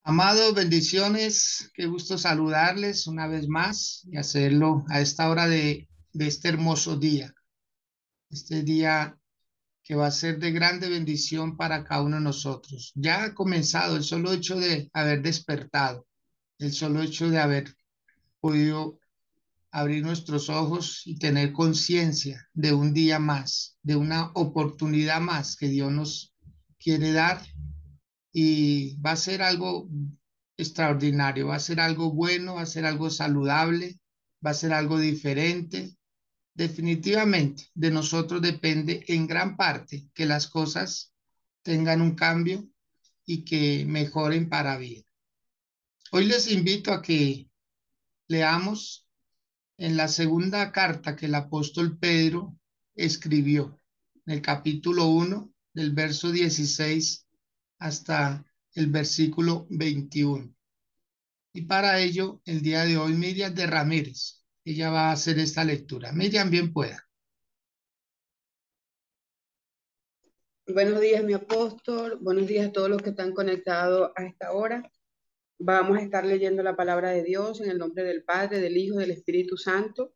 Amados, bendiciones, qué gusto saludarles una vez más y hacerlo a esta hora de este hermoso día, este día que va a ser de grande bendición para cada uno de nosotros. Ya ha comenzado el solo hecho de haber despertado, el solo hecho de haber podido abrir nuestros ojos y tener conciencia de un día más, de una oportunidad más que Dios nos quiere dar y va a ser algo extraordinario, va a ser algo bueno, va a ser algo saludable, va a ser algo diferente. Definitivamente de nosotros depende en gran parte que las cosas tengan un cambio y que mejoren para bien. Hoy les invito a que leamos en la segunda carta que el apóstol Pedro escribió, en el capítulo 1, del verso 16 hasta el versículo 21. Y para ello, el día de hoy, Miriam de Ramírez, ella va a hacer esta lectura. Miriam, bien pueda. Buenos días, mi apóstol. Buenos días a todos los que están conectados a esta hora. Vamos a estar leyendo la palabra de Dios en el nombre del Padre, del Hijo y del Espíritu Santo.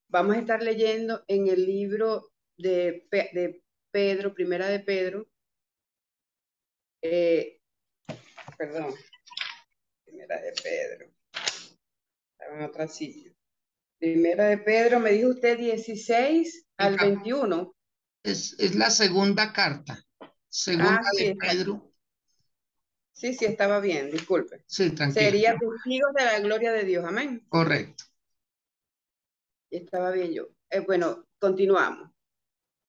Vamos a estar leyendo en el libro de Pedro, Primera de Pedro. eh, Perdón, Primera de Pedro. Estaba en otra sitio. Primera de Pedro, me dijo usted 16 El al 21. es la segunda carta, segunda Ah, de sí, Pedro. sí, estaba bien, disculpe. Sí, tranquila. Sería testigos de la gloria de Dios, amén. Correcto. Estaba bien yo. Bueno, continuamos.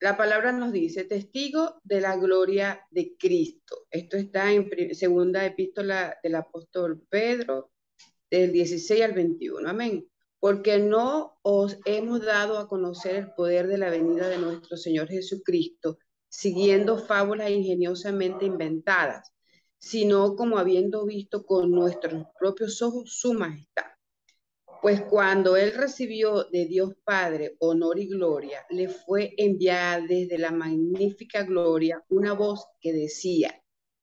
La palabra nos dice, testigo de la gloria de Cristo. Esto está en segunda epístola del apóstol Pedro, del 16 al 21. Amén. Porque no os hemos dado a conocer el poder de la venida de nuestro Señor Jesucristo, siguiendo fábulas ingeniosamente inventadas, sino como habiendo visto con nuestros propios ojos su majestad. Pues cuando él recibió de Dios Padre honor y gloria, le fue enviada desde la magnífica gloria una voz que decía,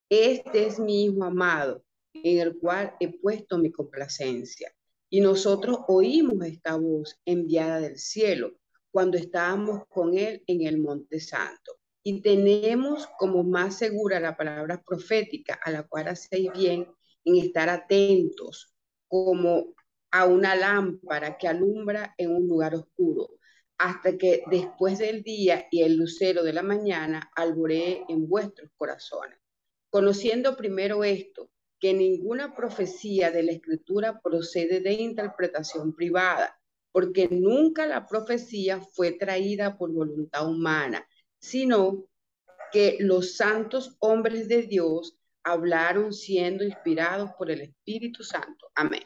este es mi Hijo amado, en el cual he puesto mi complacencia. Y nosotros oímos esta voz enviada del cielo cuando estábamos con él en el Monte Santo. Y tenemos como más segura la palabra profética, a la cual hacéis bien en estar atentos, como a una lámpara que alumbra en un lugar oscuro, hasta que después del día y el lucero de la mañana alboree en vuestros corazones. Conociendo primero esto, que ninguna profecía de la Escritura procede de interpretación privada, porque nunca la profecía fue traída por voluntad humana, sino que los santos hombres de Dios hablaron siendo inspirados por el Espíritu Santo. Amén.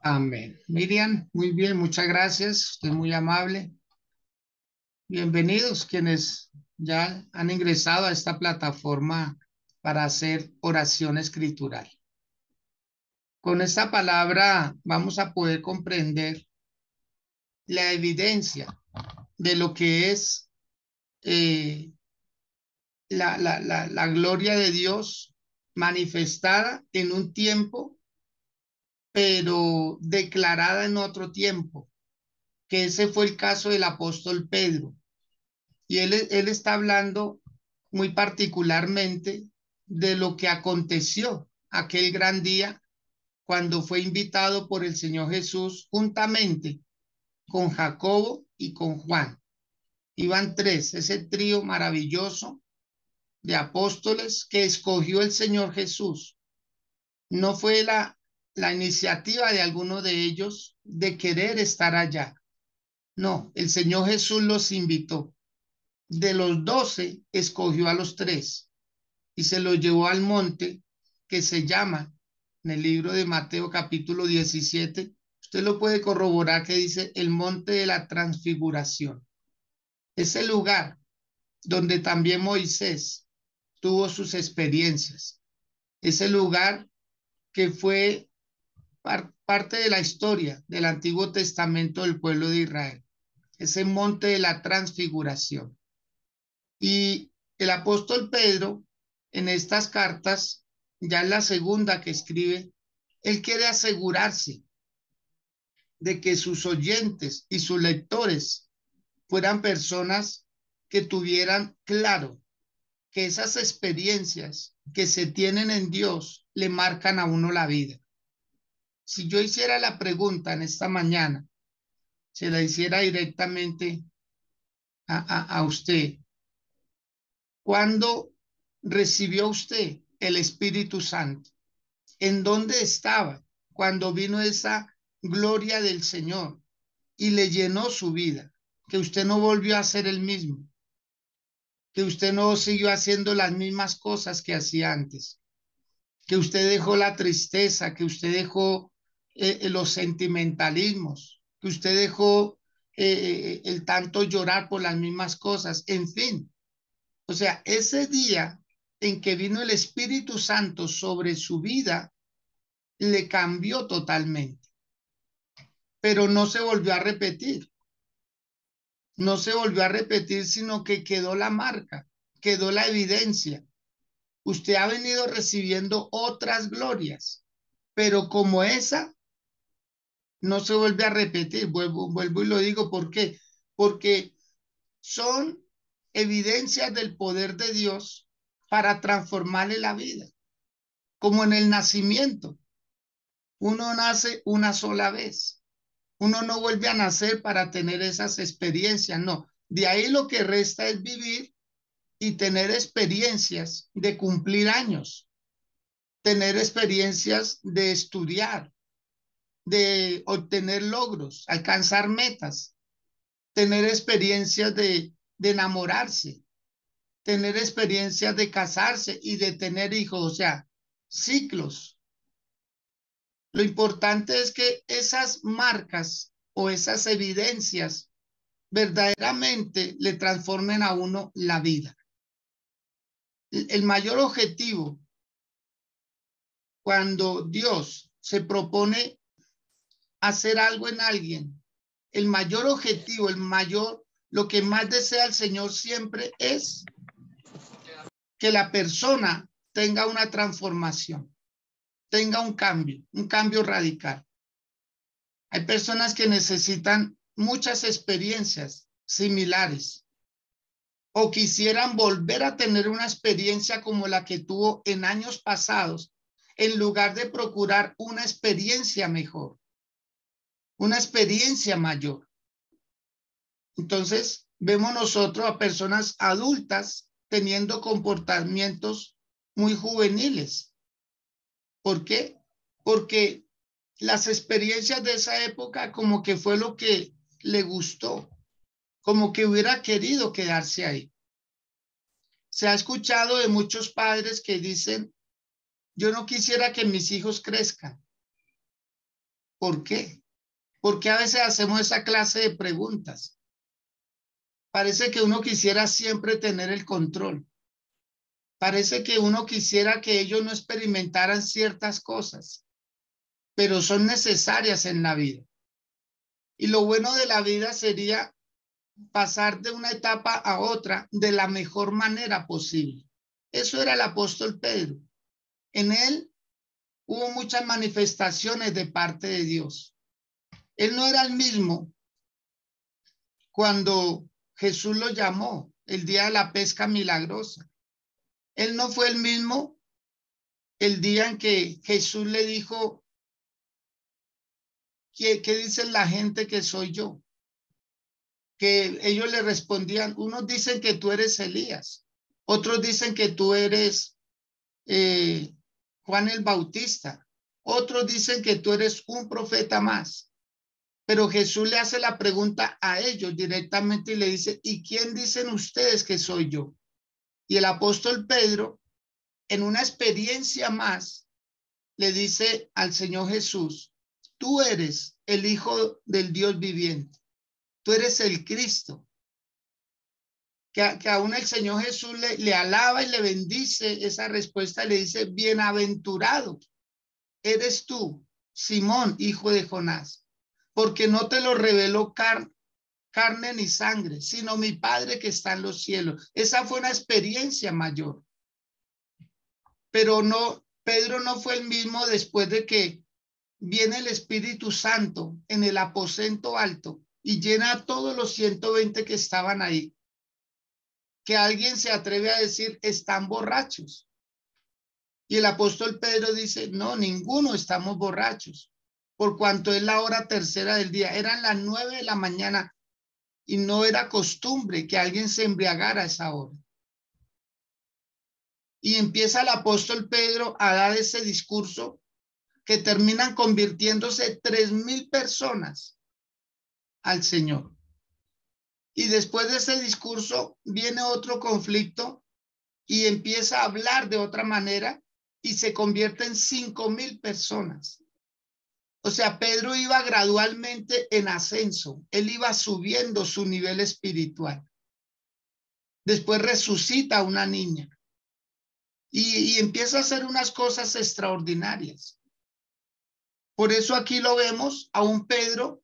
Amén. Miriam, muy bien, muchas gracias. Usted es muy amable. Bienvenidos quienes ya han ingresado a esta plataforma para hacer oración escritural. Con esta palabra vamos a poder comprender la evidencia de lo que es eh, la gloria de Dios manifestada en un tiempo, pero declarada en otro tiempo, que ese fue el caso del apóstol Pedro. Y él está hablando muy particularmente de lo que aconteció aquel gran día cuando fue invitado por el Señor Jesús juntamente con Jacobo y con Juan. Iban tres, ese trío maravilloso de apóstoles que escogió el Señor Jesús. No fue la iniciativa de alguno de ellos de querer estar allá. No, el Señor Jesús los invitó. De los 12, escogió a los tres y se los llevó al monte que se llama, en el libro de Mateo capítulo 17, usted lo puede corroborar, que dice el monte de la transfiguración. Ese lugar donde también Moisés tuvo sus experiencias. Ese lugar que fue parte de la historia del Antiguo Testamento del pueblo de Israel. Ese monte de la transfiguración. Y el apóstol Pedro, en estas cartas, ya es la segunda que escribe, él quiere asegurarse de que sus oyentes y sus lectores fueran personas que tuvieran claro que esas experiencias que se tienen en Dios le marcan a uno la vida. Si yo hiciera la pregunta en esta mañana, se la hiciera directamente a usted, ¿cuándo recibió usted el Espíritu Santo? ¿En dónde estaba cuando vino esa gloria del Señor y le llenó su vida? Que usted no volvió a ser el mismo, que usted no siguió haciendo las mismas cosas que hacía antes, que usted dejó la tristeza, que usted dejó los sentimentalismos, que usted dejó el tanto llorar por las mismas cosas, en fin. O sea, ese día en que vino el Espíritu Santo sobre su vida, le cambió totalmente, pero no se volvió a repetir, no se volvió a repetir, sino que quedó la marca, quedó la evidencia. Usted ha venido recibiendo otras glorias, pero como esa no se vuelve a repetir. Vuelvo y lo digo, ¿por qué? Porque son evidencias del poder de Dios para transformarle la vida, como en el nacimiento. Uno nace una sola vez. Uno no vuelve a nacer para tener esas experiencias, no. De ahí lo que resta es vivir y tener experiencias de cumplir años, tener experiencias de estudiar, de obtener logros, alcanzar metas, tener experiencias de enamorarse, tener experiencias de casarse y de tener hijos, o sea, ciclos. Lo importante es que esas marcas o esas evidencias verdaderamente le transformen a uno la vida. El mayor objetivo cuando Dios se propone hacer algo en alguien, el mayor objetivo, lo que más desea el Señor siempre es que la persona tenga una transformación, tenga un cambio radical. Hay personas que necesitan muchas experiencias similares o quisieran volver a tener una experiencia como la que tuvo en años pasados, en lugar de procurar una experiencia mejor, una experiencia mayor. Entonces, vemos nosotros a personas adultas teniendo comportamientos muy juveniles. ¿Por qué? Porque las experiencias de esa época como que fue lo que le gustó, como que hubiera querido quedarse ahí. Se ha escuchado de muchos padres que dicen, yo no quisiera que mis hijos crezcan. ¿Por qué? Porque a veces hacemos esa clase de preguntas. Parece que uno quisiera siempre tener el control. Parece que uno quisiera que ellos no experimentaran ciertas cosas, pero son necesarias en la vida. Y lo bueno de la vida sería pasar de una etapa a otra de la mejor manera posible. Eso era el apóstol Pedro. En él hubo muchas manifestaciones de parte de Dios. Él no era el mismo cuando Jesús lo llamó el día de la pesca milagrosa. Él no fue el mismo el día en que Jesús le dijo, ¿qué dice la gente que soy yo? Que ellos le respondían, unos dicen que tú eres Elías, otros dicen que tú eres Juan el Bautista, otros dicen que tú eres un profeta más. Pero Jesús le hace la pregunta a ellos directamente y le dice, ¿y quién dicen ustedes que soy yo? Y el apóstol Pedro, en una experiencia más, le dice al Señor Jesús, tú eres el Hijo del Dios viviente, tú eres el Cristo. Que aún el Señor Jesús le alaba y le bendice esa respuesta, le dice, bienaventurado eres tú, Simón, hijo de Jonás, porque no te lo reveló carne ni sangre, sino mi Padre que está en los cielos. Esa fue una experiencia mayor. Pero Pedro no fue el mismo después de que viene el Espíritu Santo en el aposento alto y llena a todos los 120 que estaban ahí. Que alguien se atreve a decir, están borrachos. Y el apóstol Pedro dice, no, ninguno estamos borrachos, por cuanto es la hora tercera del día. Eran las 9 de la mañana y no era costumbre que alguien se embriagara a esa hora. Y empieza el apóstol Pedro a dar ese discurso que terminan convirtiéndose 3,000 personas al Señor. Y después de ese discurso viene otro conflicto y empieza a hablar de otra manera y se convierte en 5,000 personas. O sea, Pedro iba gradualmente en ascenso. Él iba subiendo su nivel espiritual. Después resucita a una niña y empieza a hacer unas cosas extraordinarias. Por eso aquí lo vemos a un Pedro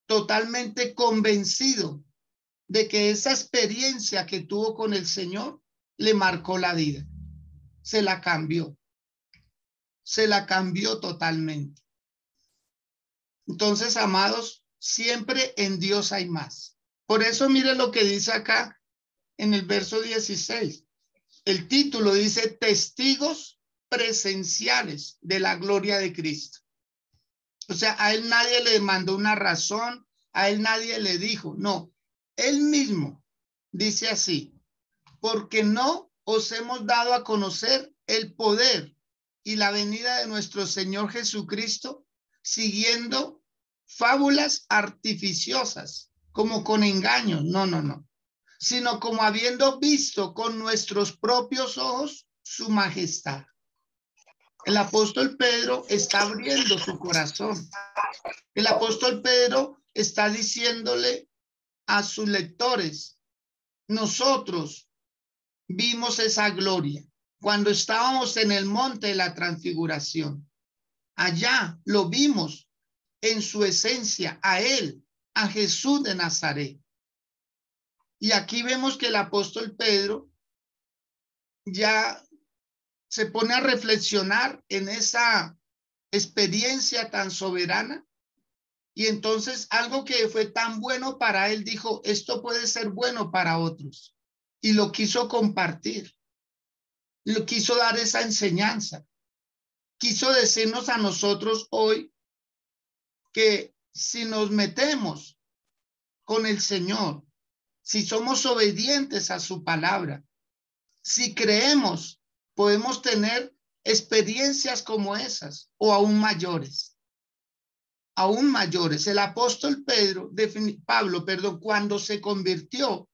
totalmente convencido de que esa experiencia que tuvo con el Señor le marcó la vida. Se la cambió totalmente. Entonces, amados, siempre en Dios hay más. Por eso mire lo que dice acá en el verso 16. El título dice testigos presenciales de la gloria de Cristo. O sea, a él nadie le mandó una razón, a él nadie le dijo, no, él mismo dice así, porque no os hemos dado a conocer el poder y la venida de nuestro Señor Jesucristo siguiendo fábulas artificiosas, como con engaños, no, sino como habiendo visto con nuestros propios ojos su majestad. El apóstol Pedro está abriendo su corazón. El apóstol Pedro está diciéndole a sus lectores, nosotros vimos esa gloria cuando estábamos en el monte de la transfiguración. Allá lo vimos en su esencia, a él, a Jesús de Nazaret. Y aquí vemos que el apóstol Pedro ya se pone a reflexionar en esa experiencia tan soberana. Y entonces algo que fue tan bueno para él, dijo, esto puede ser bueno para otros. Y lo quiso compartir. Lo quiso dar esa enseñanza. Quiso decirnos a nosotros hoy que si nos metemos con el Señor, si somos obedientes a su palabra, si creemos, podemos tener experiencias como esas o aún mayores. Aún mayores. El apóstol Pablo, cuando se convirtió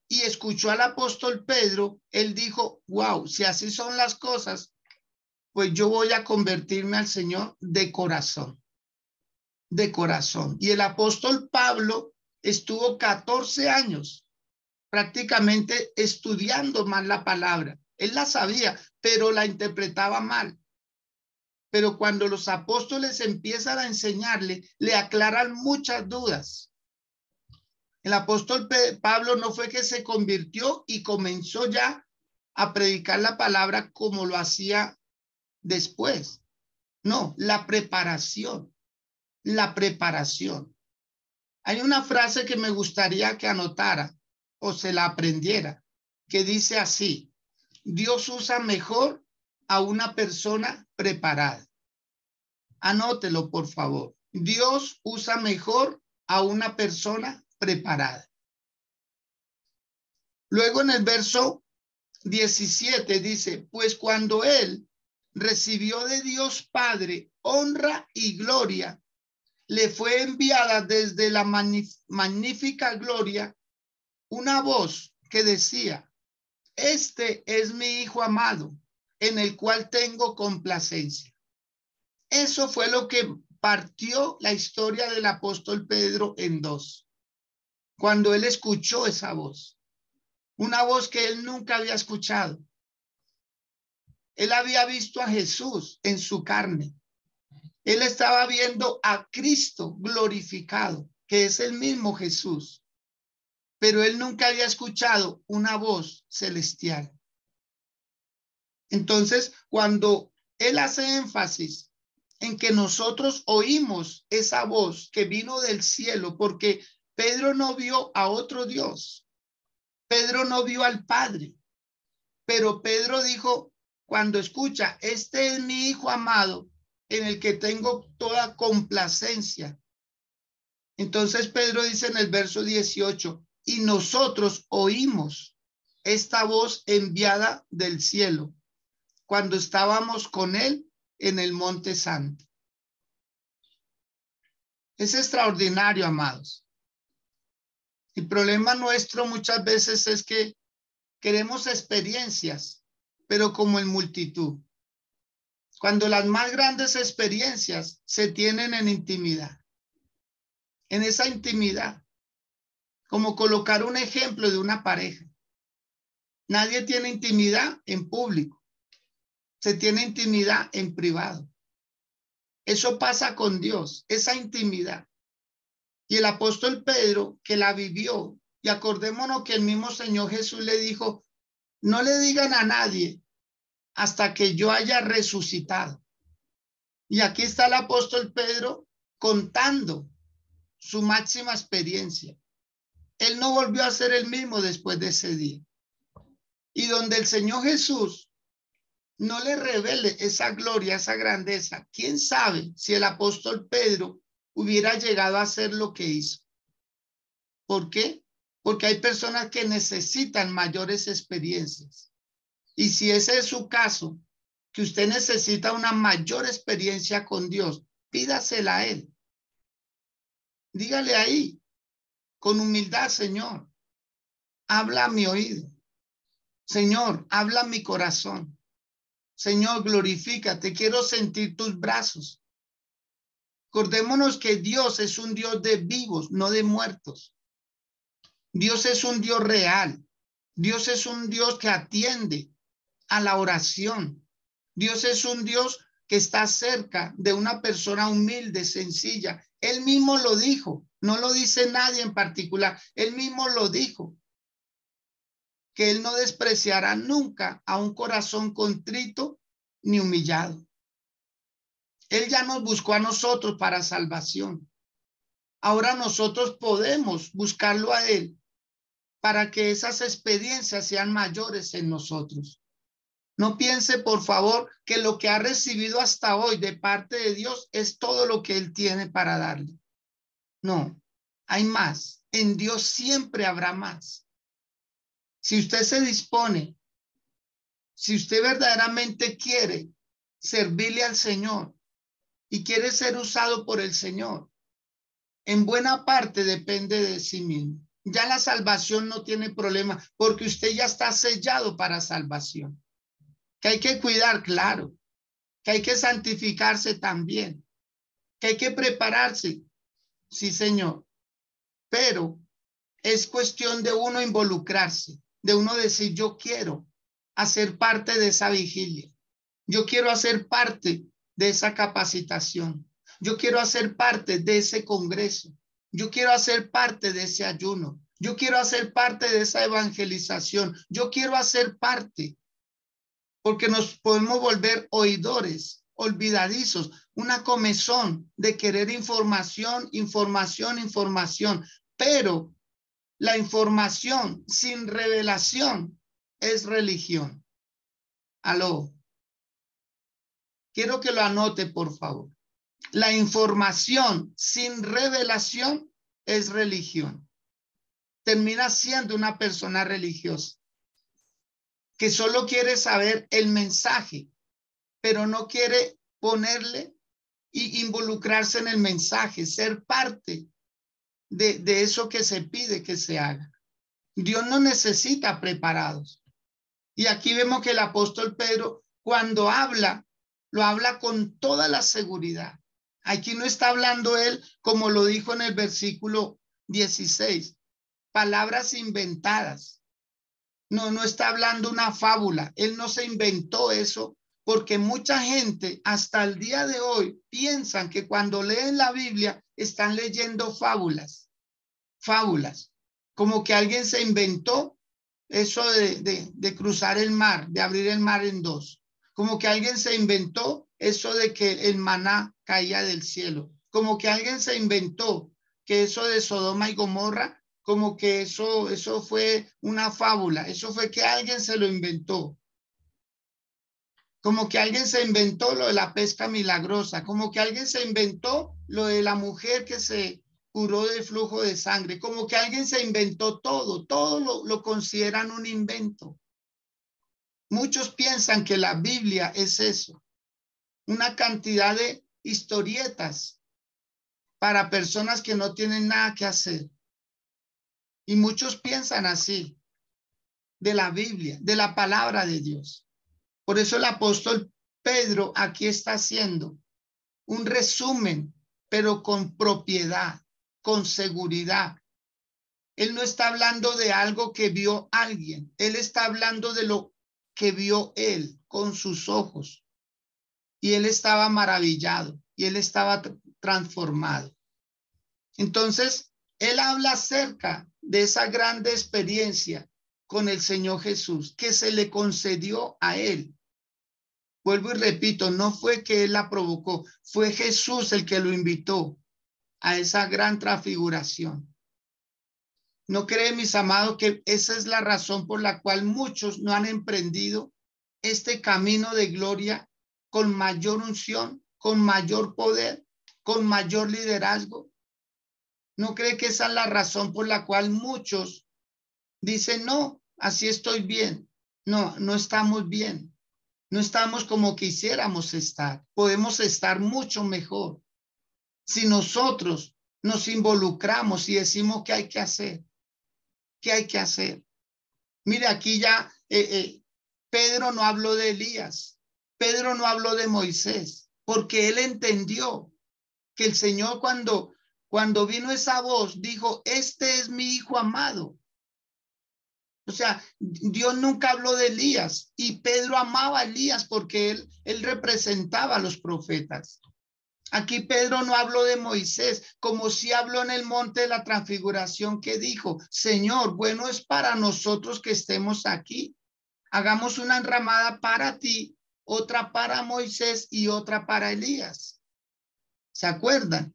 y escuchó al apóstol Pedro, él dijo, wow, si así son las cosas, pues yo voy a convertirme al Señor de corazón. De corazón. Y el apóstol Pablo estuvo 14 años prácticamente estudiando mal la palabra. Él la sabía, pero la interpretaba mal. Pero cuando los apóstoles empiezan a enseñarle, le aclaran muchas dudas. El apóstol Pablo no fue que se convirtió y comenzó ya a predicar la palabra como lo hacía después. No, la preparación. Hay una frase que me gustaría que anotara o se la aprendiera, que dice así, Dios usa mejor a una persona preparada. Anótelo, por favor. Dios usa mejor a una persona preparada. Luego en el verso 17 dice, pues cuando él recibió de Dios Padre honra y gloria, le fue enviada desde la magnífica gloria una voz que decía, este es mi Hijo amado, en el cual tengo complacencia. Eso fue lo que partió la historia del apóstol Pedro en dos, cuando él escuchó esa voz, una voz que él nunca había escuchado. Él había visto a Jesús en su carne. Él estaba viendo a Cristo glorificado, que es el mismo Jesús, pero él nunca había escuchado una voz celestial. Entonces, cuando él hace énfasis en que nosotros oímos esa voz que vino del cielo, porque Pedro no vio a otro Dios, Pedro no vio al Padre, pero Pedro dijo, cuando escucha, este es mi Hijo amado, en el que tengo toda complacencia. Entonces Pedro dice en el verso 18, y nosotros oímos esta voz enviada del cielo cuando estábamos con él en el Monte Santo. Es extraordinario, amados. El problema nuestro muchas veces es que queremos experiencias, pero como en multitud. Cuando las más grandes experiencias se tienen en intimidad. En esa intimidad, como colocar un ejemplo de una pareja. Nadie tiene intimidad en público. Se tiene intimidad en privado. Eso pasa con Dios, esa intimidad. Y el apóstol Pedro, que la vivió, y acordémonos que el mismo Señor Jesús le dijo, no le digan a nadie hasta que yo haya resucitado. Y aquí está el apóstol Pedro contando su máxima experiencia. Él no volvió a ser el mismo después de ese día. Y donde el Señor Jesús no le revele esa gloria, esa grandeza, quién sabe si el apóstol Pedro hubiera llegado a hacer lo que hizo. ¿Por qué? Porque hay personas que necesitan mayores experiencias. Y si ese es su caso, que usted necesita una mayor experiencia con Dios, pídasela a él. Dígale ahí, con humildad, Señor, habla a mi oído. Señor, habla a mi corazón. Señor, glorifícate, quiero sentir tus brazos. Acordémonos que Dios es un Dios de vivos, no de muertos. Dios es un Dios real. Dios es un Dios que atiende a la oración. Dios es un Dios que está cerca de una persona humilde, sencilla. Él mismo lo dijo, no lo dice nadie en particular. Él mismo lo dijo, que él no despreciará nunca a un corazón contrito ni humillado. Él ya nos buscó a nosotros para salvación. Ahora nosotros podemos buscarlo a él para que esas experiencias sean mayores en nosotros. No piense, por favor, que lo que ha recibido hasta hoy de parte de Dios es todo lo que él tiene para darle. No, hay más. En Dios siempre habrá más. Si usted se dispone, si usted verdaderamente quiere servirle al Señor y quiere ser usado por el Señor, en buena parte depende de sí mismo. Ya la salvación no tiene problema porque usted ya está sellado para salvación. Que hay que cuidar, claro. Que hay que santificarse también. Que hay que prepararse. Sí, Señor. Pero es cuestión de uno involucrarse, de uno decir, yo quiero hacer parte de esa vigilia. Yo quiero hacer parte de esa capacitación. Yo quiero hacer parte de ese congreso. Yo quiero hacer parte de ese ayuno. Yo quiero hacer parte de esa evangelización. Yo quiero hacer parte, porque nos podemos volver oidores, olvidadizos, una comezón de querer información, información, información. Pero la información sin revelación es religión. Aló. Quiero que lo anote, por favor. La información sin revelación es religión. Termina siendo una persona religiosa que solo quiere saber el mensaje, pero no quiere ponerle y involucrarse en el mensaje, ser parte de eso que se pide que se haga. Dios no necesita preparados. Y aquí vemos que el apóstol Pedro, cuando habla, lo habla con toda la seguridad. Aquí no está hablando él, como lo dijo en el versículo 16, palabras inventadas. No está hablando una fábula. Él no se inventó eso, porque mucha gente hasta el día de hoy piensan que cuando leen la Biblia están leyendo fábulas, como que alguien se inventó eso de cruzar el mar, de abrir el mar en dos. como que alguien se inventó eso de que el maná caía del cielo, como que alguien se inventó que eso de Sodoma y Gomorra, como que eso fue una fábula, eso fue que alguien se lo inventó, como que alguien se inventó lo de la pesca milagrosa, como que alguien se inventó lo de la mujer que se curó del flujo de sangre, como que alguien se inventó todo lo consideran un invento. Muchos piensan que la Biblia es eso, una cantidad de historietas para personas que no tienen nada que hacer. Y muchos piensan así de la Biblia, de la palabra de Dios. Por eso el apóstol Pedro aquí está haciendo un resumen, pero con propiedad, con seguridad. Él no está hablando de algo que vio alguien, él está hablando de lo que vio él con sus ojos. Y él estaba maravillado y él estaba transformado. Entonces, él habla acerca de esa grande experiencia con el Señor Jesús que se le concedió a él. Vuelvo y repito, no fue que él la provocó, fue Jesús el que lo invitó a esa gran transfiguración. ¿No creen, mis amados, que esa es la razón por la cual muchos no han emprendido este camino de gloria con mayor unción, con mayor poder, con mayor liderazgo? ¿No cree que esa es la razón por la cual muchos dicen, no, así estoy bien? No, no estamos bien. No estamos como quisiéramos estar. Podemos estar mucho mejor si nosotros nos involucramos y decimos qué hay que hacer. ¿Qué hay que hacer? Mire, aquí ya Pedro no habló de Elías. Pedro no habló de Moisés, porque él entendió que el Señor cuando vino esa voz dijo, este es mi hijo amado. O sea, Dios nunca habló de Elías y Pedro amaba a Elías porque él representaba a los profetas. Aquí Pedro no habló de Moisés, como si habló en el monte de la transfiguración que dijo, Señor, bueno es para nosotros que estemos aquí. Hagamos una enramada para ti, otra para Moisés y otra para Elías. ¿Se acuerdan?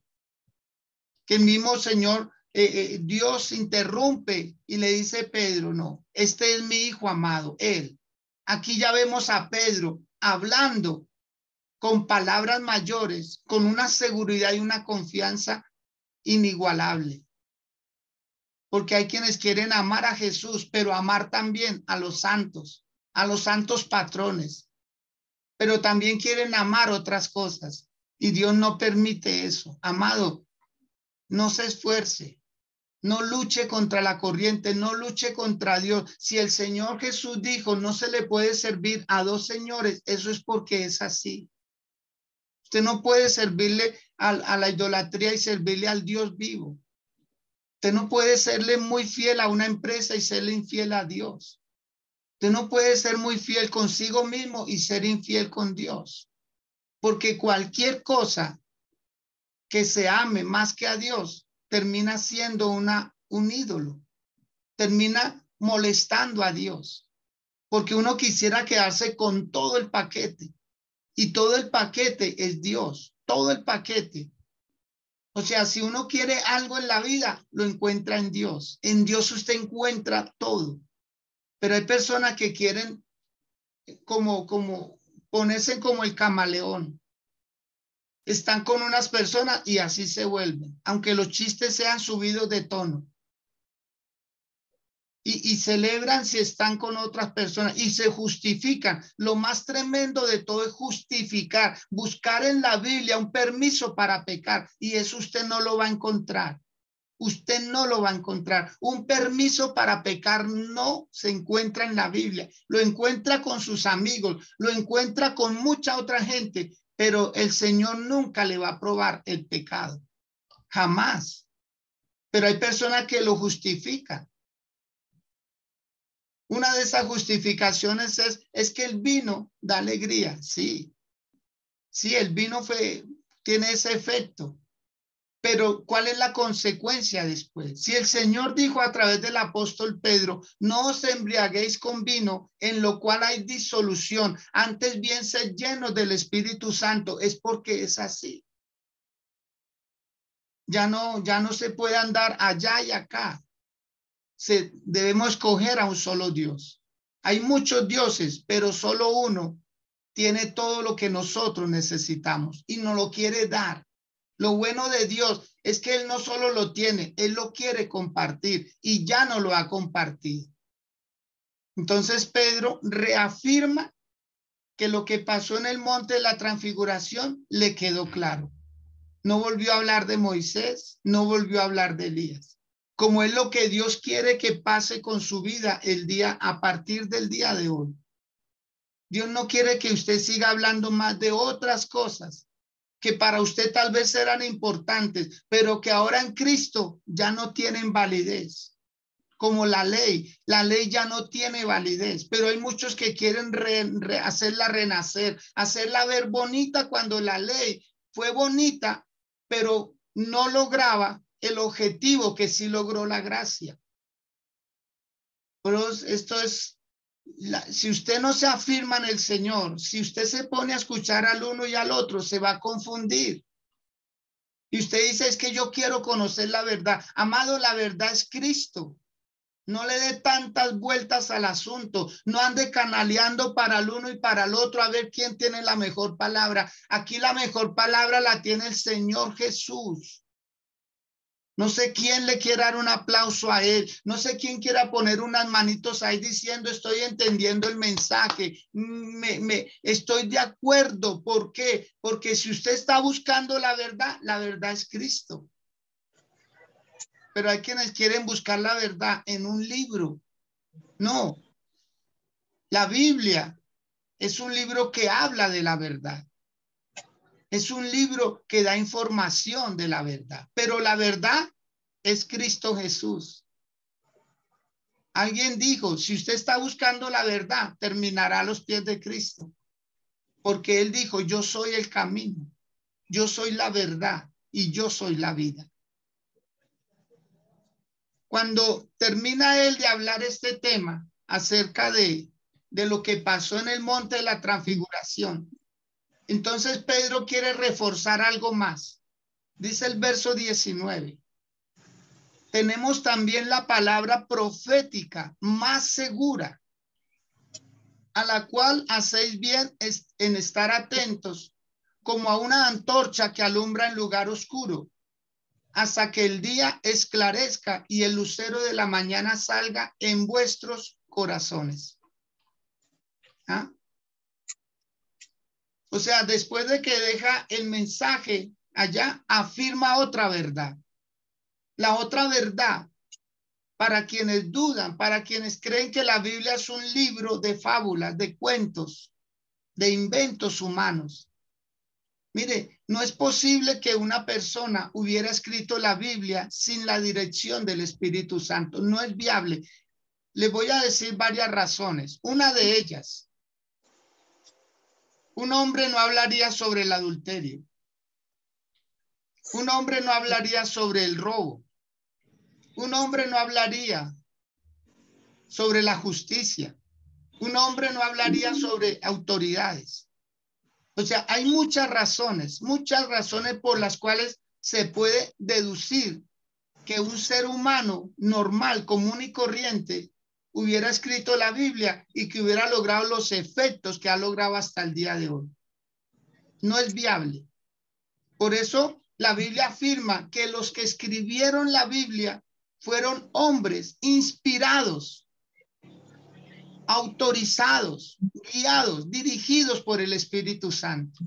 Que el mismo Señor, Dios interrumpe y le dice a Pedro, no, este es mi hijo amado, él. Aquí ya vemos a Pedro hablando con palabras mayores, con una seguridad y una confianza inigualable. Porque hay quienes quieren amar a Jesús, pero amar también a los santos patrones, pero también quieren amar otras cosas. Y Dios no permite eso. Amado, no se esfuerce, no luche contra la corriente, no luche contra Dios. Si el Señor Jesús dijo, no se le puede servir a dos señores, eso es porque es así. Usted no puede servirle a la idolatría y servirle al Dios vivo. Usted no puede serle muy fiel a una empresa y serle infiel a Dios. Usted no puede ser muy fiel consigo mismo y ser infiel con Dios. Porque cualquier cosa que se ame más que a Dios termina siendo un ídolo. Termina molestando a Dios. Porque uno quisiera quedarse con todo el paquete. Y todo el paquete es Dios. Todo el paquete. O sea, si uno quiere algo en la vida, lo encuentra en Dios. En Dios usted encuentra todo. Pero hay personas que quieren como ponerse como el camaleón. Están con unas personas y así se vuelven, aunque los chistes sean subidos de tono. Y celebran si están con otras personas y se justifican. Lo más tremendo de todo es justificar, buscar en la Biblia un permiso para pecar y eso usted no lo va a encontrar. Usted no lo va a encontrar. Un permiso para pecar no se encuentra en la Biblia. Lo encuentra con sus amigos, lo encuentra con mucha otra gente, pero el Señor nunca le va a probar el pecado. Jamás. Pero hay personas que lo justifican. Una de esas justificaciones es que el vino da alegría. Sí, sí, el vino tiene ese efecto. Pero ¿cuál es la consecuencia después? Si el Señor dijo a través del apóstol Pedro, no os embriaguéis con vino, en lo cual hay disolución, antes bien sed llenos del Espíritu Santo, es porque es así. Ya no se puede andar allá y acá. Debemos escoger a un solo Dios. Hay muchos dioses, pero solo uno tiene todo lo que nosotros necesitamos y nos lo quiere dar. Lo bueno de Dios es que Él no solo lo tiene, Él lo quiere compartir y ya no lo ha compartido. Entonces Pedro reafirma que lo que pasó en el monte de la transfiguración le quedó claro. No volvió a hablar de Moisés, no volvió a hablar de Elías. Como es lo que Dios quiere que pase con su vida a partir del día de hoy. Dios no quiere que usted siga hablando más de otras cosas que para usted tal vez eran importantes, pero que ahora en Cristo ya no tienen validez. Como la ley ya no tiene validez, pero hay muchos que quieren hacerla renacer, hacerla ver bonita cuando la ley fue bonita, pero no lograba el objetivo que sí logró la gracia. Pero esto es, si usted no se afirma en el Señor, si usted se pone a escuchar al uno y al otro, se va a confundir. Y usted dice, es que yo quiero conocer la verdad. Amado, la verdad es Cristo. No le dé tantas vueltas al asunto. No ande canaleando para el uno y para el otro a ver quién tiene la mejor palabra. Aquí la mejor palabra la tiene el Señor Jesús. No sé quién le quiera dar un aplauso a él. No sé quién quiera poner unas manitos ahí diciendo estoy entendiendo el mensaje. Estoy de acuerdo. ¿Por qué? Porque si usted está buscando la verdad es Cristo. Pero hay quienes quieren buscar la verdad en un libro. No. La Biblia es un libro que habla de la verdad. Es un libro que da información de la verdad. Pero la verdad es Cristo Jesús. Alguien dijo, si usted está buscando la verdad, terminará a los pies de Cristo. Porque él dijo, yo soy el camino, yo soy la verdad y yo soy la vida. Cuando termina él de hablar este tema acerca de lo que pasó en el monte de la transfiguración, entonces Pedro quiere reforzar algo más. Dice el verso 19. Tenemos también la palabra profética más segura, a la cual hacéis bien en estar atentos, como a una antorcha que alumbra en lugar oscuro, hasta que el día esclarezca y el lucero de la mañana salga en vuestros corazones. ¿Ah? O sea, después de que deja el mensaje allá, afirma otra verdad. La otra verdad, para quienes dudan, para quienes creen que la Biblia es un libro de fábulas, de cuentos, de inventos humanos. Mire, no es posible que una persona hubiera escrito la Biblia sin la dirección del Espíritu Santo. No es viable. Le voy a decir varias razones. Una de ellas, un hombre no hablaría sobre el adulterio. Un hombre no hablaría sobre el robo. Un hombre no hablaría sobre la justicia. Un hombre no hablaría sobre autoridades. O sea, hay muchas razones por las cuales se puede deducir que un ser humano normal, común y corriente hubiera escrito la Biblia y que hubiera logrado los efectos que ha logrado hasta el día de hoy. No es viable. Por eso la Biblia afirma que los que escribieron la Biblia fueron hombres inspirados, autorizados, guiados, dirigidos por el Espíritu Santo.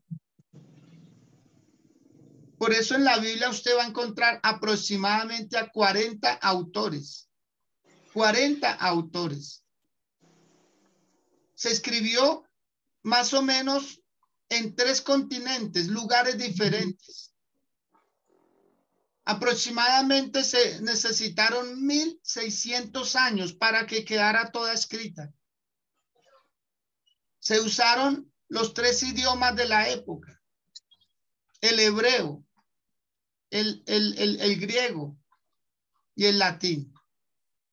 Por eso en la Biblia usted va a encontrar aproximadamente a 40 autores. 40 autores. Se escribió más o menos en 3 continentes, lugares diferentes. Aproximadamente se necesitaron 1600 años para que quedara toda escrita. Se usaron los 3 idiomas de la época: el hebreo, el griego y el latín,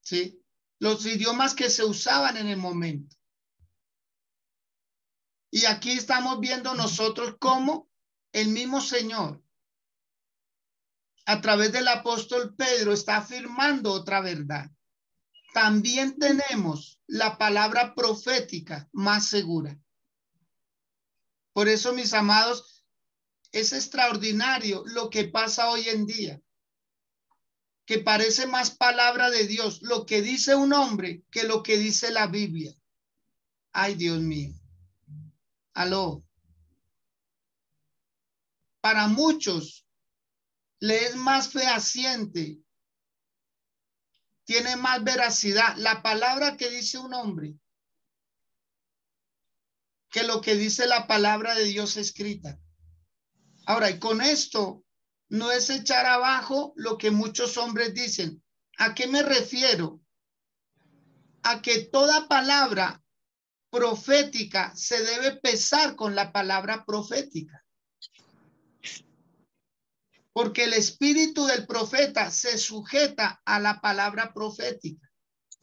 ¿sí? Los idiomas que se usaban en el momento. Y aquí estamos viendo nosotros cómo el mismo Señor, a través del apóstol Pedro, está afirmando otra verdad. También tenemos la palabra profética más segura. Por eso, mis amados, es extraordinario lo que pasa hoy en día, que parece más palabra de Dios lo que dice un hombre que lo que dice la Biblia. Ay, Dios mío. Aló. Para muchos le es más fehaciente, tiene más veracidad la palabra que dice un hombre que lo que dice la palabra de Dios escrita. Ahora, y con esto no es echar abajo lo que muchos hombres dicen. ¿A qué me refiero? A que toda palabra profética se debe pesar con la palabra profética. Porque el espíritu del profeta se sujeta a la palabra profética.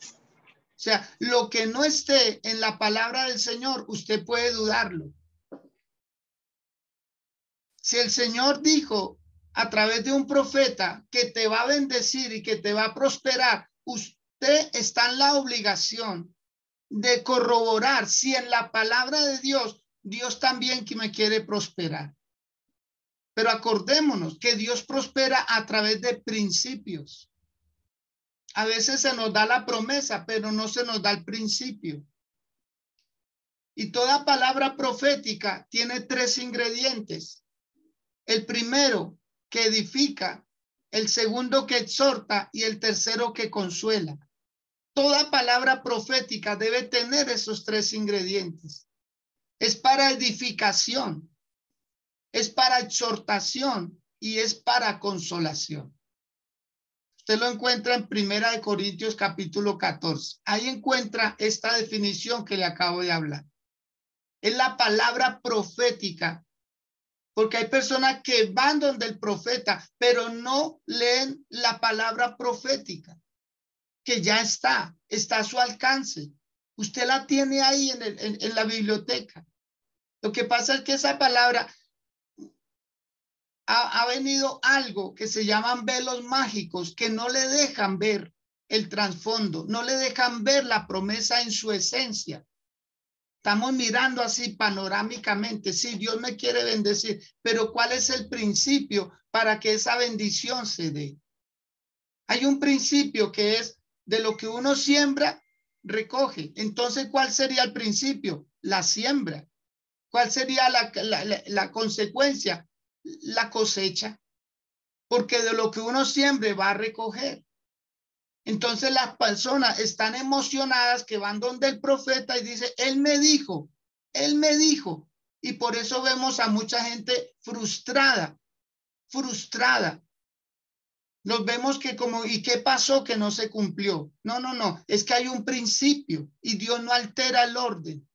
O sea, lo que no esté en la palabra del Señor, usted puede dudarlo. Si el Señor dijo a través de un profeta que te va a bendecir y que te va a prosperar, usted está en la obligación de corroborar si en la palabra de Dios, Dios también que me quiere prosperar. Pero acordémonos que Dios prospera a través de principios. A veces se nos da la promesa, pero no se nos da el principio. Y toda palabra profética tiene tres ingredientes. El primero, que edifica, el segundo, que exhorta, y el tercero, que consuela. Toda palabra profética debe tener esos tres ingredientes. Es para edificación, es para exhortación y es para consolación. Usted lo encuentra en 1 Corintios capítulo 14. Ahí encuentra esta definición que le acabo de hablar. Es la palabra profética, porque hay personas que van donde el profeta, pero no leen la palabra profética, que ya está a su alcance. Usted la tiene ahí en la biblioteca. Lo que pasa es que esa palabra ha venido algo que se llaman velos mágicos que no le dejan ver el trasfondo, no le dejan ver la promesa en su esencia. Estamos mirando así panorámicamente, sí, Dios me quiere bendecir, pero ¿cuál es el principio para que esa bendición se dé? Hay un principio que es de lo que uno siembra, recoge. Entonces, ¿cuál sería el principio? La siembra. ¿Cuál sería la consecuencia? La cosecha. Porque de lo que uno siembre va a recoger. Entonces las personas están emocionadas que van donde el profeta y dice, él me dijo, y por eso vemos a mucha gente frustrada. Nos vemos que como, ¿y qué pasó que no se cumplió? No, es que hay un principio y Dios no altera el orden.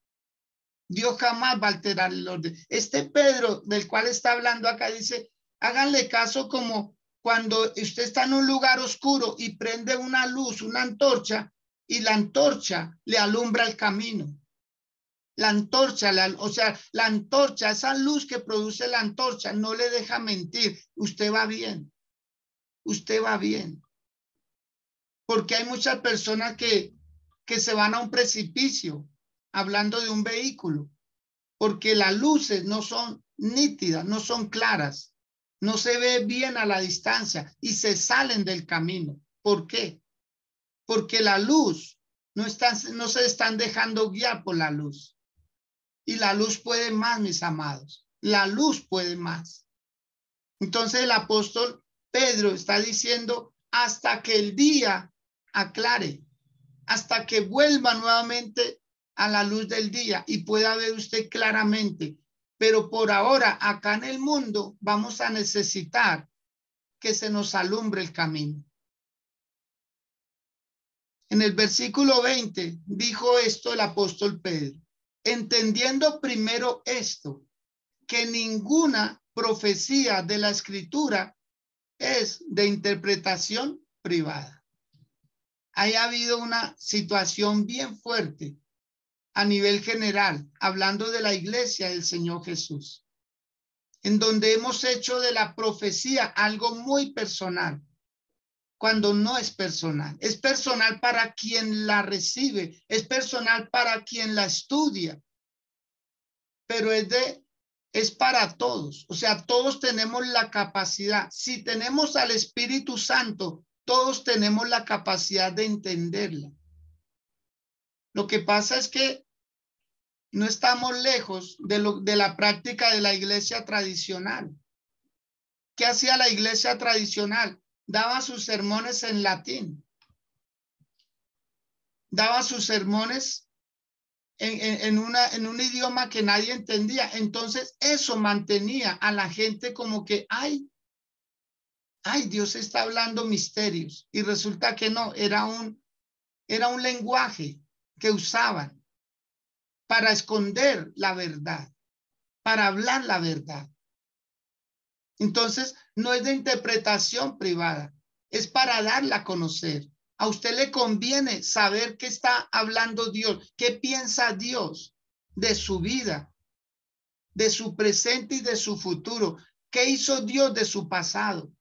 Dios jamás va a alterar el orden. Este Pedro, del cual está hablando acá, dice, háganle caso como cuando usted está en un lugar oscuro y prende una luz, una antorcha, y la antorcha le alumbra el camino. La antorcha, la antorcha, esa luz que produce la antorcha, no le deja mentir. Usted va bien. Usted va bien. Porque hay muchas personas que se van a un precipicio, hablando de un vehículo, porque las luces no son nítidas, no son claras, no se ve bien a la distancia y se salen del camino. ¿Por qué? Porque la luz no se están dejando guiar por la luz. Y la luz puede más, mis amados. La luz puede más. Entonces el apóstol Pedro está diciendo hasta que el día aclare, hasta que vuelva nuevamente a la luz del día y pueda ver usted claramente. Pero por ahora, acá en el mundo, vamos a necesitar que se nos alumbre el camino. En el versículo 20 dijo esto el apóstol Pedro, entendiendo primero esto, que ninguna profecía de la escritura es de interpretación privada. Ahí ha habido una situación bien fuerte a nivel general, hablando de la iglesia del Señor Jesús, en donde hemos hecho de la profecía algo muy personal, cuando no es personal. Es personal para quien la recibe, es personal para quien la estudia, pero es para todos. O sea, todos tenemos la capacidad. Si tenemos al Espíritu Santo, todos tenemos la capacidad de entenderla. Lo que pasa es que no estamos lejos de la práctica de la iglesia tradicional. ¿Qué hacía la iglesia tradicional? Daba sus sermones en latín. Daba sus sermones en un idioma que nadie entendía. Entonces eso mantenía a la gente como que, ay, Dios está hablando misterios. Y resulta que no, era un lenguaje que usaban para esconder la verdad, para hablar la verdad. Entonces, no es de interpretación privada, es para darla a conocer. A usted le conviene saber qué está hablando Dios, qué piensa Dios de su vida, de su presente y de su futuro. ¿Qué hizo Dios de su pasado?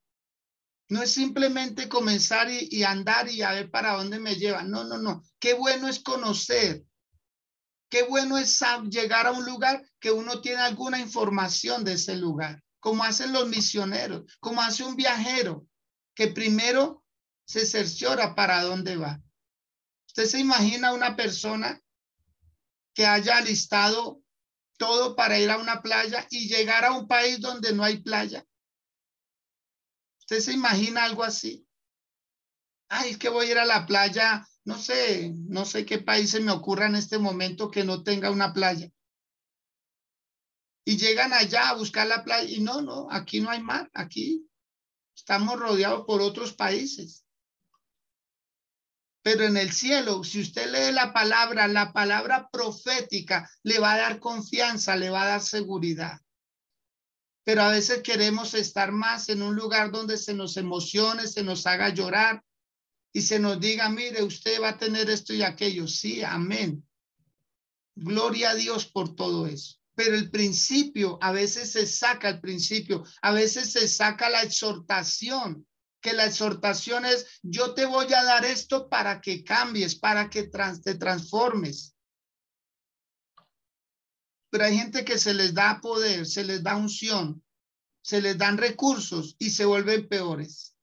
No es simplemente comenzar y andar y a ver para dónde me lleva. No, no, no. Qué bueno es conocer. Qué bueno es llegar a un lugar que uno tiene alguna información de ese lugar, como hacen los misioneros, como hace un viajero, que primero se cerciora para dónde va. ¿Usted se imagina una persona que haya listado todo para ir a una playa y llegar a un país donde no hay playa? ¿Usted se imagina algo así? Ay, es que voy a ir a la playa, no sé qué país se me ocurra en este momento que no tenga una playa. Y llegan allá a buscar la playa y no, aquí no hay mar, aquí estamos rodeados por otros países. Pero en el cielo, si usted lee la palabra profética, le va a dar confianza, le va a dar seguridad. Pero a veces queremos estar más en un lugar donde se nos emocione, se nos haga llorar y se nos diga, mire, usted va a tener esto y aquello. Sí, amén. Gloria a Dios por todo eso. Pero el principio, a veces se saca el principio, a veces se saca la exhortación, que la exhortación es, yo te voy a dar esto para que cambies, para que te transformes. Pero hay gente que se les da poder, se les da unción, se les dan recursos y se vuelven peores.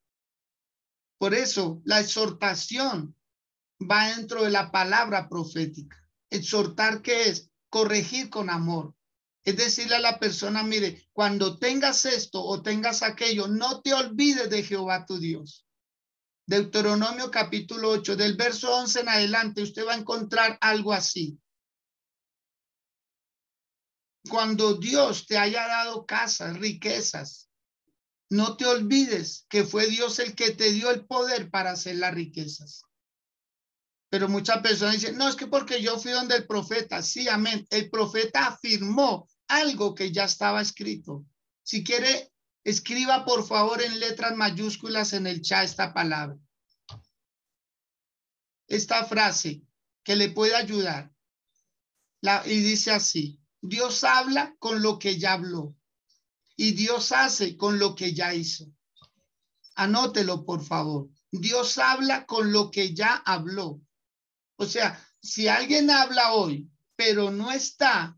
Por eso la exhortación va dentro de la palabra profética. Exhortar, ¿qué es? Corregir con amor. Es decirle a la persona, mire, cuando tengas esto o tengas aquello, no te olvides de Jehová tu Dios. Deuteronomio capítulo 8, del verso 11 en adelante, usted va a encontrar algo así. Cuando Dios te haya dado casas, riquezas, no te olvides que fue Dios el que te dio el poder para hacer las riquezas. Pero muchas personas dicen, no, es que porque yo fui donde el profeta. Sí, amén. El profeta afirmó algo que ya estaba escrito. Si quiere, escriba por favor en letras mayúsculas en el chat esta palabra. Esta frase que le puede ayudar. Y dice así, Dios habla con lo que ya habló y Dios hace con lo que ya hizo. Anótelo, por favor. Dios habla con lo que ya habló. O sea, si alguien habla hoy, pero no está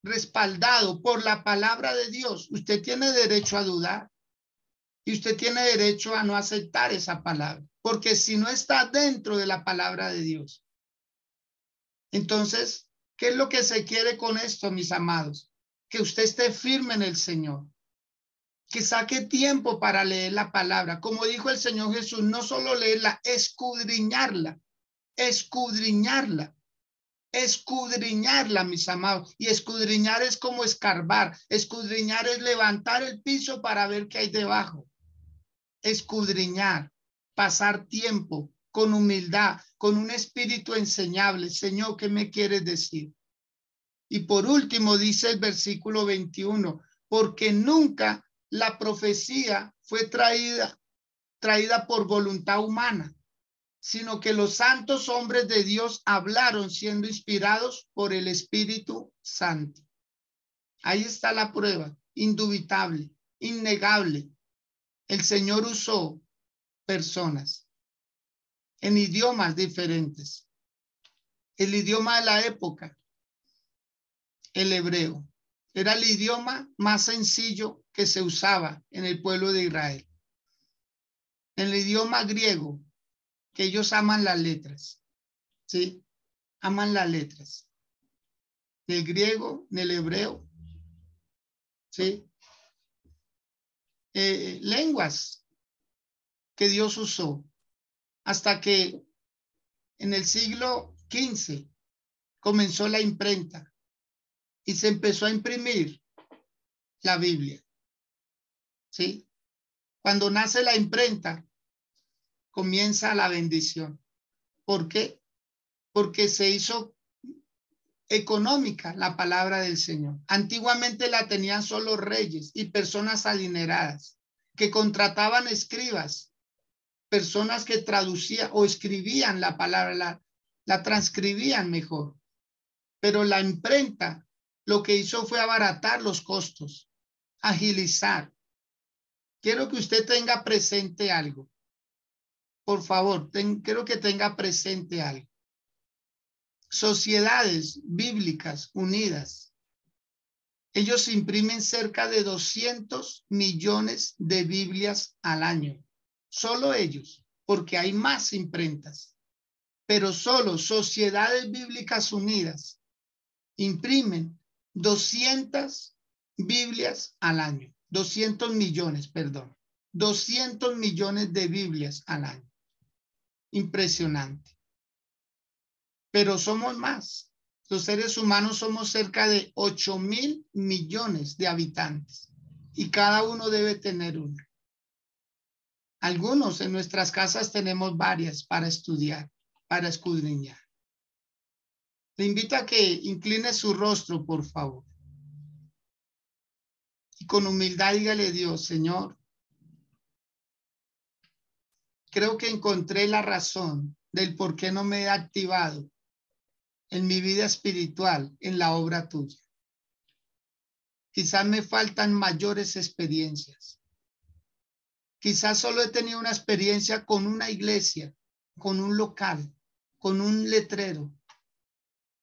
respaldado por la palabra de Dios, usted tiene derecho a dudar y usted tiene derecho a no aceptar esa palabra, porque si no está dentro de la palabra de Dios. Entonces, ¿qué es lo que se quiere con esto, mis amados? Que usted esté firme en el Señor, que saque tiempo para leer la palabra. Como dijo el Señor Jesús, no solo leerla, escudriñarla, escudriñarla. Escudriñarla, mis amados. Y escudriñar es como escarbar. Escudriñar es levantar el piso para ver qué hay debajo. Escudriñar, pasar tiempo con humildad, con un espíritu enseñable. Señor, ¿qué me quieres decir? Y por último dice el versículo 21, porque nunca la profecía fue traída por voluntad humana, sino que los santos hombres de Dios hablaron siendo inspirados por el Espíritu Santo. Ahí está la prueba, indubitable, innegable. El Señor usó personas en idiomas diferentes. El idioma de la época, el hebreo, era el idioma más sencillo que se usaba en el pueblo de Israel. En el idioma griego, que ellos aman las letras, ¿sí? Aman las letras. Del griego, del hebreo, ¿sí? Lenguas que Dios usó hasta que en el siglo XV comenzó la imprenta y se empezó a imprimir la Biblia, ¿sí? Cuando nace la imprenta, comienza la bendición. ¿Por qué? Porque se hizo económica la palabra del Señor. Antiguamente la tenían solo reyes y personas adineradas que contrataban escribas, personas que traducían o escribían la palabra, la transcribían mejor. Pero la imprenta lo que hizo fue abaratar los costos, agilizar. Quiero que usted tenga presente algo. Por favor, quiero que tenga presente algo. Sociedades Bíblicas Unidas, ellos imprimen cerca de 200 millones de Biblias al año. Solo ellos, porque hay más imprentas. Pero solo Sociedades Bíblicas Unidas imprimen 200 Biblias al año. 200 millones, perdón. 200 millones de Biblias al año. Impresionante. Pero somos más. Los seres humanos somos cerca de 8.000 millones de habitantes y cada uno debe tener una. Algunos en nuestras casas tenemos varias para estudiar, para escudriñar. Le invito a que incline su rostro, por favor. Y con humildad dígale a Dios, Señor, creo que encontré la razón del por qué no me he activado en mi vida espiritual, en la obra tuya. Quizás me faltan mayores experiencias. Quizás solo he tenido una experiencia con una iglesia, con un local, con un letrero.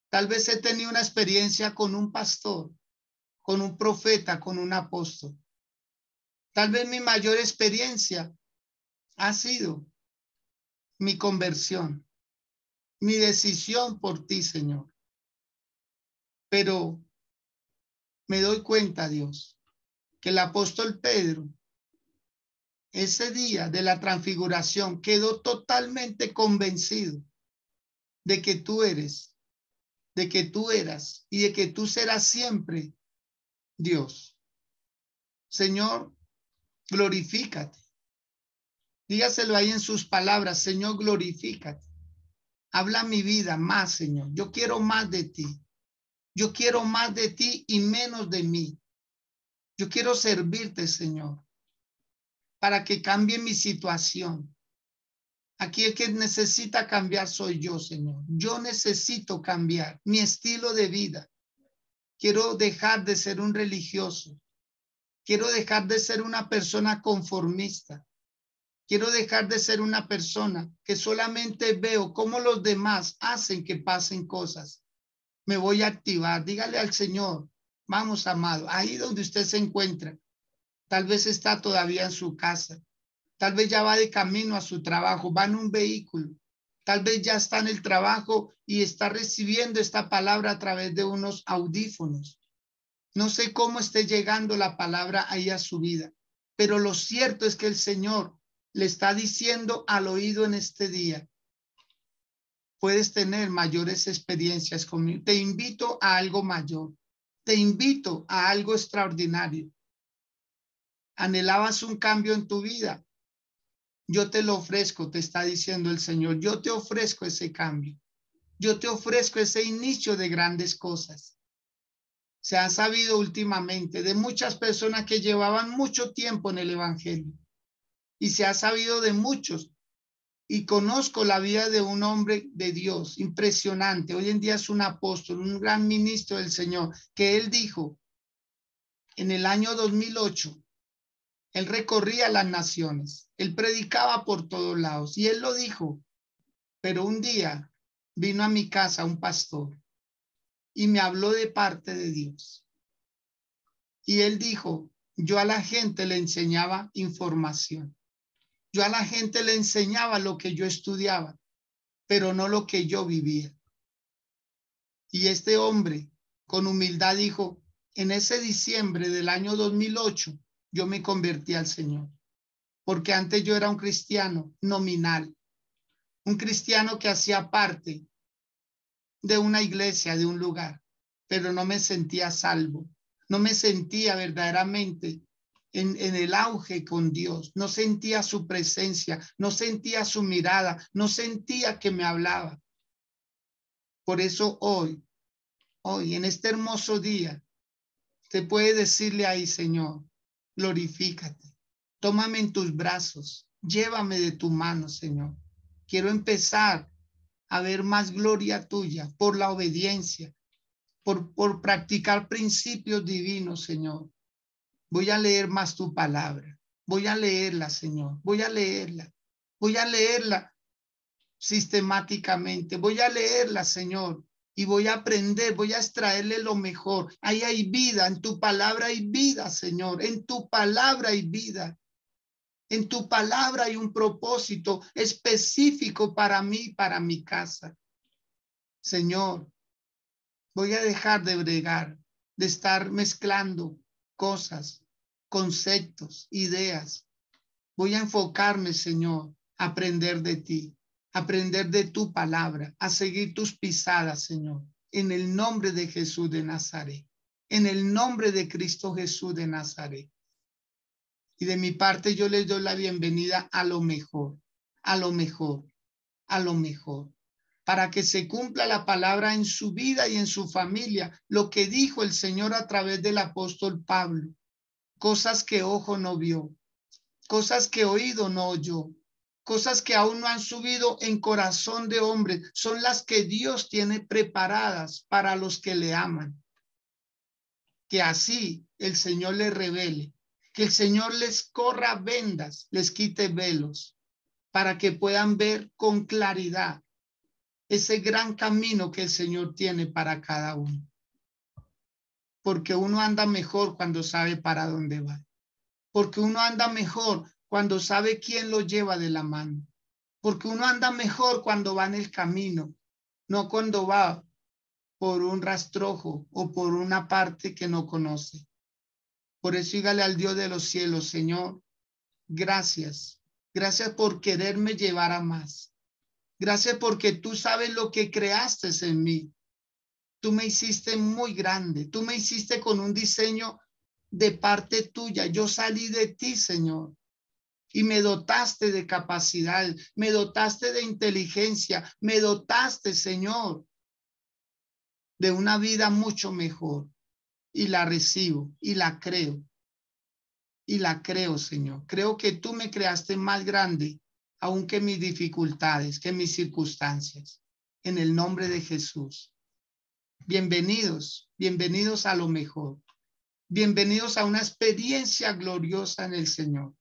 Tal vez he tenido una experiencia con un pastor, con un profeta, con un apóstol. Tal vez mi mayor experiencia ha sido mi conversión, mi decisión por ti, Señor. Pero me doy cuenta, Dios, que el apóstol Pedro, ese día de la transfiguración, quedó totalmente convencido de que tú eres, de que tú eras y de que tú serás siempre Dios. Señor, glorifícate. Dígaselo ahí en sus palabras, Señor, glorifícate. Habla mi vida más, Señor. Yo quiero más de ti. Yo quiero más de ti y menos de mí. Yo quiero servirte, Señor, para que cambie mi situación. Aquí el que necesita cambiar soy yo, Señor. Yo necesito cambiar mi estilo de vida. Quiero dejar de ser un religioso. Quiero dejar de ser una persona conformista. Quiero dejar de ser una persona que solamente veo cómo los demás hacen que pasen cosas. Me voy a activar. Dígale al Señor, vamos, amado, ahí donde usted se encuentra. Tal vez está todavía en su casa. Tal vez ya va de camino a su trabajo, va en un vehículo. Tal vez ya está en el trabajo y está recibiendo esta palabra a través de unos audífonos. No sé cómo esté llegando la palabra ahí a su vida, pero lo cierto es que el Señor le está diciendo al oído en este día, puedes tener mayores experiencias conmigo. Te invito a algo mayor. Te invito a algo extraordinario. ¿Anhelabas un cambio en tu vida? Yo te lo ofrezco, te está diciendo el Señor. Yo te ofrezco ese cambio. Yo te ofrezco ese inicio de grandes cosas. Se ha sabido últimamente de muchas personas que llevaban mucho tiempo en el evangelio y se ha sabido de muchos. Y conozco la vida de un hombre de Dios impresionante. Hoy en día es un apóstol, un gran ministro del Señor, que él dijo en el año 2008, él recorría las naciones, él predicaba por todos lados y él lo dijo, pero un día vino a mi casa un pastor y me habló de parte de Dios. Y él dijo, yo a la gente le enseñaba información. Yo a la gente le enseñaba lo que yo estudiaba, pero no lo que yo vivía. Y este hombre con humildad dijo, en ese diciembre del año 2008, yo me convertí al Señor, porque antes yo era un cristiano nominal, un cristiano que hacía parte de una iglesia, de un lugar, pero no me sentía salvo, no me sentía verdaderamente en el auge con Dios, no sentía su presencia, no sentía su mirada, no sentía que me hablaba. Por eso hoy, en este hermoso día, te puede decirle ahí, Señor, glorifícate, tómame en tus brazos, llévame de tu mano, Señor. Quiero empezar a ver más gloria tuya por la obediencia, por practicar principios divinos, Señor. Voy a leer más tu palabra. Voy a leerla, Señor. Voy a leerla. Voy a leerla sistemáticamente. Voy a leerla, Señor. Y voy a aprender, voy a extraerle lo mejor. Ahí hay vida, en tu palabra hay vida, Señor. En tu palabra hay vida. En tu palabra hay un propósito específico para mí, para mi casa. Señor, voy a dejar de bregar, de estar mezclando cosas, conceptos, ideas. Voy a enfocarme, Señor, a aprender de ti, a aprender de tu palabra, a seguir tus pisadas, Señor, en el nombre de Jesús de Nazaret, en el nombre de Cristo Jesús de Nazaret. Y de mi parte yo les doy la bienvenida a lo mejor, a lo mejor, a lo mejor, para que se cumpla la palabra en su vida y en su familia, lo que dijo el Señor a través del apóstol Pablo, cosas que ojo no vio, cosas que oído no oyó, cosas que aún no han subido en corazón de hombre, son las que Dios tiene preparadas para los que le aman. Que así el Señor les revele, que el Señor les corra vendas, les quite velos, para que puedan ver con claridad ese gran camino que el Señor tiene para cada uno. Porque uno anda mejor cuando sabe para dónde va. Porque uno anda mejor cuando sabe quién lo lleva de la mano. Porque uno anda mejor cuando va en el camino, no cuando va por un rastrojo o por una parte que no conoce. Por eso dígale al Dios de los cielos, Señor, gracias. Gracias por quererme llevar a más. Gracias porque tú sabes lo que creaste en mí. Tú me hiciste muy grande. Tú me hiciste con un diseño de parte tuya. Yo salí de ti, Señor. Y me dotaste de capacidad, me dotaste de inteligencia, me dotaste, Señor, de una vida mucho mejor. Y la recibo y la creo. Y la creo, Señor. Creo que tú me creaste más grande, aun que mis dificultades, que mis circunstancias. En el nombre de Jesús. Bienvenidos, bienvenidos a lo mejor. Bienvenidos a una experiencia gloriosa en el Señor.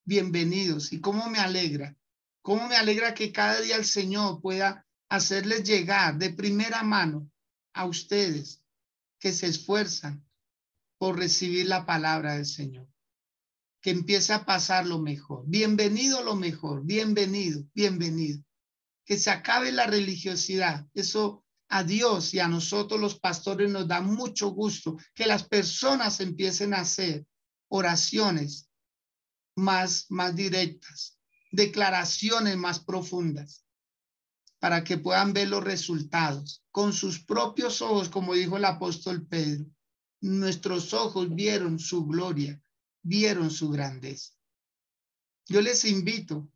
Bienvenidos. Y cómo me alegra que cada día el Señor pueda hacerles llegar de primera mano a ustedes que se esfuerzan por recibir la palabra del Señor. Que empiece a pasar lo mejor. Bienvenido lo mejor. Bienvenido, bienvenido. Que se acabe la religiosidad. Eso a Dios y a nosotros los pastores nos da mucho gusto que las personas empiecen a hacer oraciones más directas, declaraciones más profundas, para que puedan ver los resultados con sus propios ojos, como dijo el apóstol Pedro. Nuestros ojos vieron su gloria, vieron su grandeza. Yo les invito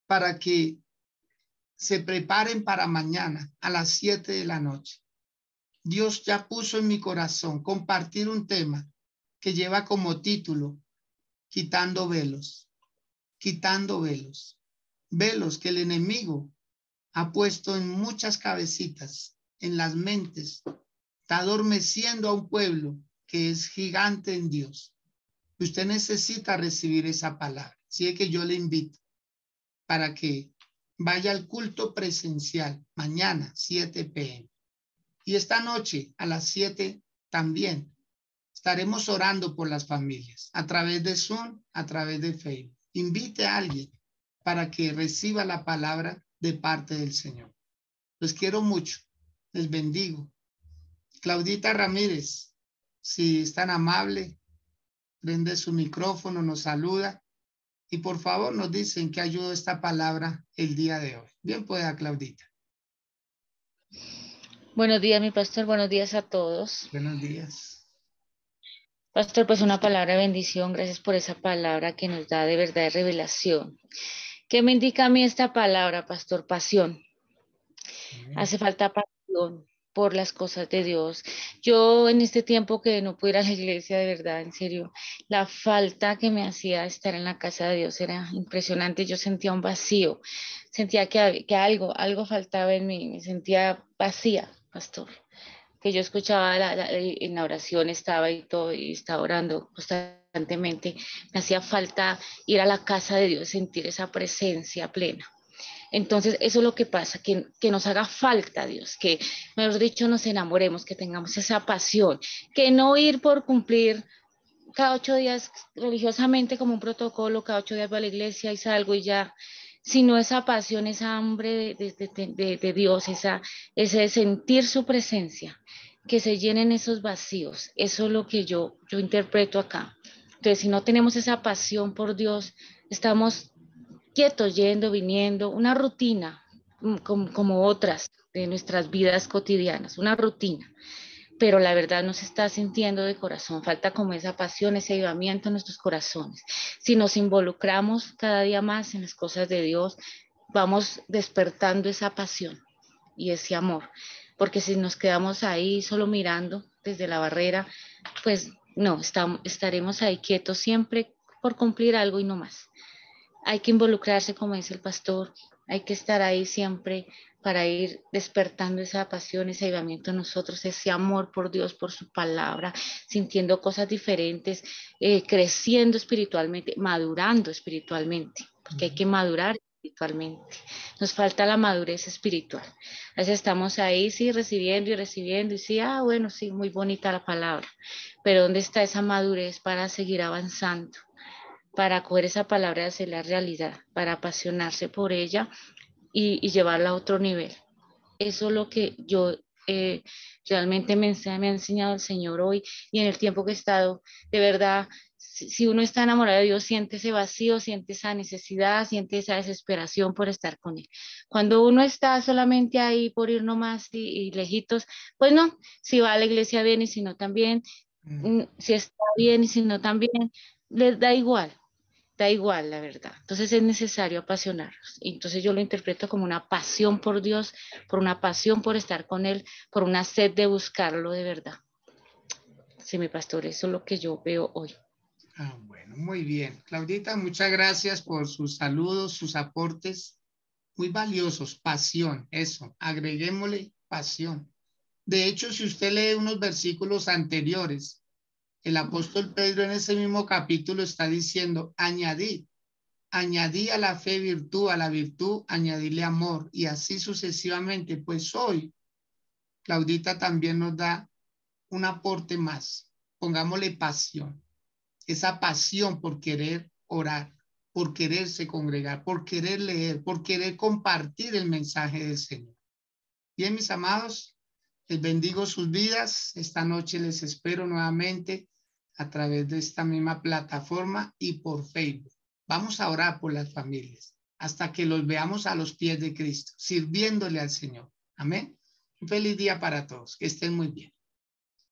para que se preparen para mañana a las 7 de la noche. Dios ya puso en mi corazón compartir un tema que lleva como título Quitando velos, quitando velos, velos que el enemigo ha puesto en muchas cabecitas, en las mentes, está adormeciendo a un pueblo que es gigante en Dios. Usted necesita recibir esa palabra. Así que yo le invito para que vaya al culto presencial mañana 7 p.m. Y esta noche a las 7 también estaremos orando por las familias a través de Zoom, a través de Facebook. Invite a alguien para que reciba la palabra de parte del Señor. Los quiero mucho. Les bendigo. Claudita Ramírez, si es tan amable, prende su micrófono, nos saluda y por favor nos dicen que ayudó esta palabra el día de hoy. Bien pueda, Claudita. Buenos días, mi pastor. Buenos días a todos. Buenos días. Pastor, pues una palabra de bendición. Gracias por esa palabra que nos da de verdad de revelación. ¿Qué me indica a mí esta palabra, pastor? Pasión. Hace falta pasión por las cosas de Dios. Yo en este tiempo que no pude ir a la iglesia, de verdad, en serio, la falta que me hacía estar en la casa de Dios era impresionante. Yo sentía un vacío, sentía que algo faltaba en mí, me sentía vacía, pastor. Que yo escuchaba en la oración, estaba y todo, y estaba orando constantemente. Me hacía falta ir a la casa de Dios, sentir esa presencia plena. Entonces, eso es lo que pasa, que nos haga falta Dios, que, mejor dicho, nos enamoremos, que tengamos esa pasión, que no ir por cumplir cada 8 días religiosamente como un protocolo, cada 8 días voy a la iglesia y salgo y ya, sino esa pasión, esa hambre de Dios, ese sentir su presencia, que se llenen esos vacíos. Eso es lo que yo interpreto acá. Entonces, si no tenemos esa pasión por Dios, estamos quietos, yendo, viniendo, una rutina como otras de nuestras vidas cotidianas, una rutina, pero la verdad no se está sintiendo de corazón, falta como esa pasión, ese avivamiento en nuestros corazones. Si nos involucramos cada día más en las cosas de Dios, vamos despertando esa pasión y ese amor, porque si nos quedamos ahí solo mirando desde la barrera, pues no, estaremos ahí quietos siempre por cumplir algo y no más. Hay que involucrarse, como dice el pastor, hay que estar ahí siempre para ir despertando esa pasión, ese avivamiento en nosotros, ese amor por Dios, por su palabra, sintiendo cosas diferentes, creciendo espiritualmente, madurando espiritualmente, porque hay que madurar espiritualmente. Nos falta la madurez espiritual. A veces estamos ahí, sí, recibiendo y sí, bueno, sí, muy bonita la palabra, pero ¿dónde está esa madurez para seguir avanzando? Para coger esa palabra y hacerla realidad, para apasionarse por ella y llevarla a otro nivel. Eso es lo que yo realmente me ha enseñado el Señor hoy y en el tiempo que he estado. De verdad, si uno está enamorado de Dios, siente ese vacío, siente esa necesidad, siente esa desesperación por estar con Él. Cuando uno está solamente ahí por ir nomás y lejitos, pues no, si va a la iglesia bien y si no también, si está bien y si no también, les da igual, la verdad. Entonces es necesario apasionarnos. Entonces yo lo interpreto como una pasión por Dios, por una pasión por estar con Él, por una sed de buscarlo de verdad. Sí, mi pastor, eso es lo que yo veo hoy. Bueno, muy bien. Claudita, muchas gracias por sus saludos, sus aportes muy valiosos. Pasión, eso, agreguémosle pasión. De hecho, si usted lee unos versículos anteriores, el apóstol Pedro en ese mismo capítulo está diciendo, añadí a la fe virtud, a la virtud añadirle amor y así sucesivamente. Pues hoy, Claudita también nos da un aporte más. Pongámosle pasión, esa pasión por querer orar, por quererse congregar, por querer leer, por querer compartir el mensaje del Señor. Bien, mis amados, les bendigo sus vidas. Esta noche les espero nuevamente a través de esta misma plataforma y por Facebook. Vamos a orar por las familias hasta que los veamos a los pies de Cristo, sirviéndole al Señor. Amén. Un feliz día para todos. Que estén muy bien.